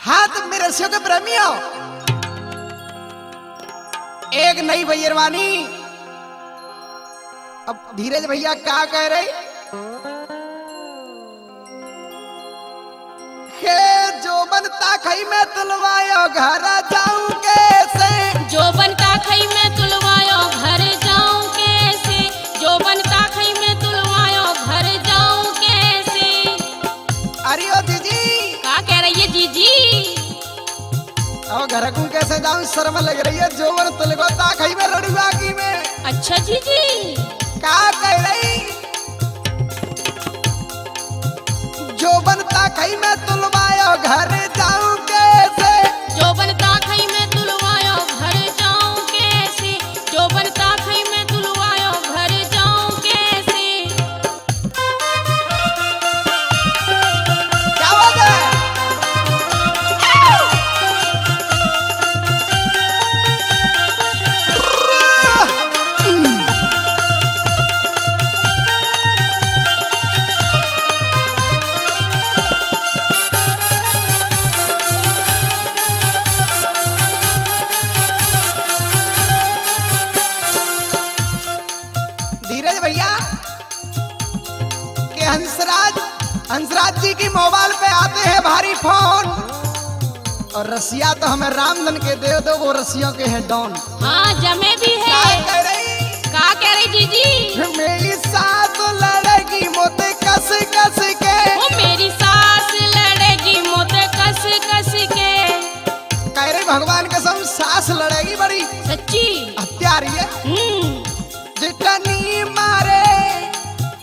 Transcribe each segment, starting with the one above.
हाँ तो मेरे रसियों के प्रेमियों, एक नई भैरवानी। अब धीरज भैया क्या कह रहे? हे जो बनता खई में तुलवायो घर जाऊं कैसे, जो बनता खई में तुलवायो घर जाऊं कैसे, जो बनता खई में तुलवायो घर जाऊं कैसे। अरे ओ दीदी क्या कह रही है जीजी? अब घर को कैसे जाऊं, शर्म लग रही है। जो बन तुलवाता खई में लड़ुआ की में। अच्छा जीजी क्या कह रही? जो बनता खई में तुलवायो घर जाऊं कैसे, जो बनता खई में तुलवायो घर जाऊं कैसे, जो बनता खई में तुलवायो घर जाऊं कैसे। क्या बात है? धीरज भैया के हंसराज जी की मोबाइल पे आते हैं भारी फोन, और रसिया तो हमें रामधन के दे दो, वो रसियों के हैं डॉन। हाँ जमे भी क्या है। कह रही? क्या कह रही जीजी? मेरी सास लड़ेगी मोते कस कस के, वो मेरी सास लड़ेगी मोते कस कस के। कह रही भगवान कसम सास लड़ेगी बड़ी सच्ची? हत्यारी है। जितनी मारे,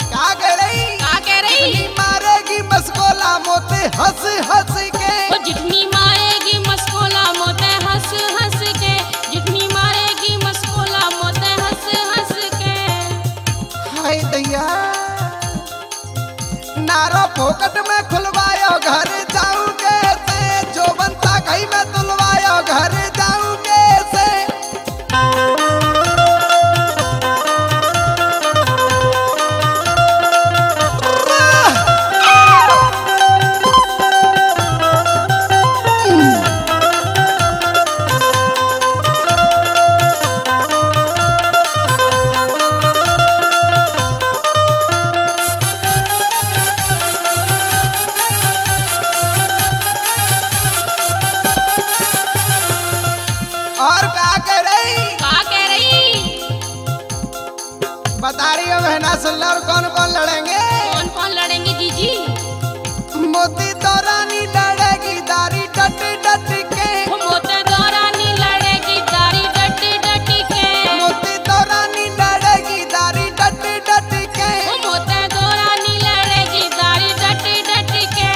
क्या कह रही? क्या कह रही? जितनी मारेगी मस्कोला मोते हंस हंस के। वो जितनी मारेगी मस्कोला मोते हंस हंस के, जितनी मारेगी मस्कोला मोते हंस हंस के। हाय दैया नारो फोकट में खुलवायो घर जाऊं कैसे, जो बनता कहीं में तुलवायो घर जाऊं कैसे। और क्या कह रही? क्या कह रही? बता रही हो बहना सुन लो, और कौन कौन लड़ेंगे? कौन कौन लड़ेंगे जीजी? मोती तो रानी लड़ेगी दारी डट डट के, वो मोते दौरानी लड़ेगी दारी डट डट के, मोती तो रानी लड़ेगी दारी डट डट के। वो मोते दौरानी लड़ेगी दारी डट डट के।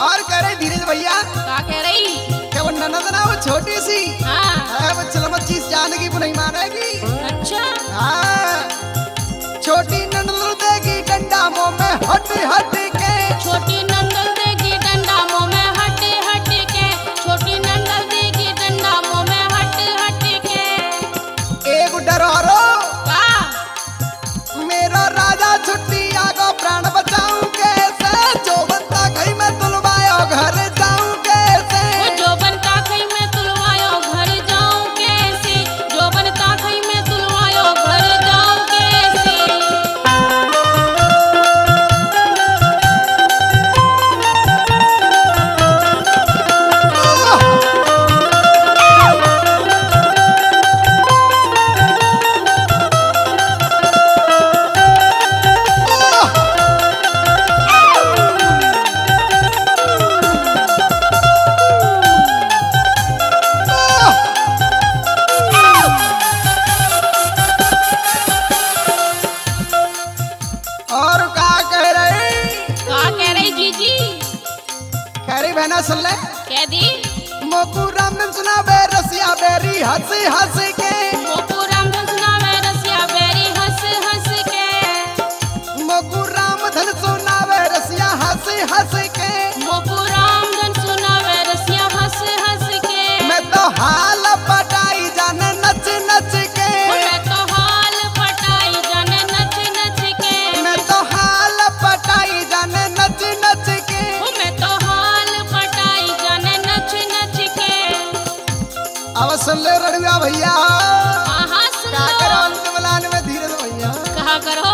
और कह रही धीरज भैया क्या कह रही? कि वो ननद ना, वो छोटी सी हाँ है, वो चलमत चीज जानेगी वो नहीं मानेगी। अच्छा हाँ छोटी ननद देगी डंडा मुंह में हट हट के, छोटी नंदल देगी डंडा मुंह में हट हट के, छोटी नंदल देगी डंडा मुंह में हट हट के। एक डरो का मेरा राजा छुट्टी आगो प्राण बचाऊं कैसे, जो बनता कहीं में तुलवायो घर जाऊं कैसे। वो जो बनता खई में तुलवायो घर जाऊं कैसे, जो बनता खई में तुलवायो घर जाऊं कैसे। और क्या कह रही? क्या कह रही जीजी? कह रही बहना सुन ले, कह दी मोकू रामन सुना बे रसिया बेरी हंस हंस के, मोकू रामधन सुनावे रसिया बेरी हंस हंस के, मोकू रामधन सुना बे रसिया हंस हंस के। मोकू रामधन सुनावे रसिया हंस हंस के। मैं तो हाल पटाई जाने नच नच के, मैं तो हाल पटाई जाने नच नच के, मैं तो हाल पटाई जाने नच नच के। मैं तो हाल पटाई जाने सुन ले रड़ुआ भैया हाँ हाँ सुन का लो करो अंत मलान में धीरज भैया कहा करो